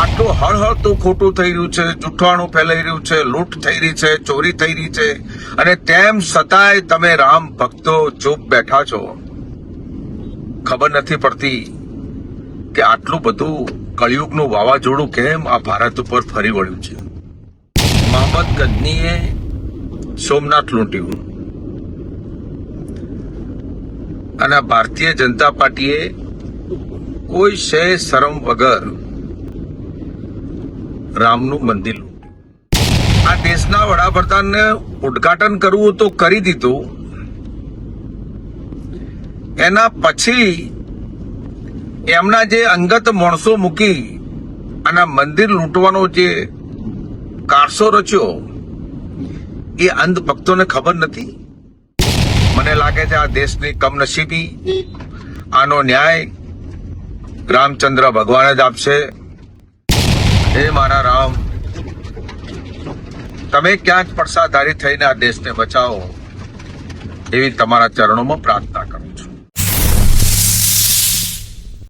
આટલું હળહળતું ખોટું થઈ રહ્યું છે, જૂઠાણું ફેલાઈ રહ્યું છે, લૂંટ થઈ રહી છે, ચોરી થઈ રહી છે, અને તેમ છતાંય તમે રામ ભક્તો ચૂપ બેઠા છો. ખબર નથી પડતી કે આટલું બધું કળિયુગનું વાવાઝોડું કેમ આ ભારત ઉપર ફરી વળ્યું છે. મહંમદ ગઝનીએ સોમનાથ લૂંટ્યું અને ભારતીય જનતા પાર્ટીએ કોઈ શય શરમ વગર રામનું મંદિર લૂંટ્યું. આ દેશના વડાપ્રધાનને ઉદ્ઘાટન કરવું તો કરી દીધું, એના પછી એમના જે અંગત માણસો મૂકી અને મંદિર લૂંટવાનો જે કારસો રચ્યો એ અંધ ભક્તોને ખબર નથી. મને લાગે છે આ દેશની કમનસીબી, આનો ન્યાય રામચંદ્ર ભગવાન જ આપશે. હે મારા રામ, તમે ક્યાંક પડસાધારી થઈને આ દેશને બચાવો એવી તમારા ચરણોમાં પ્રાર્થના કરું.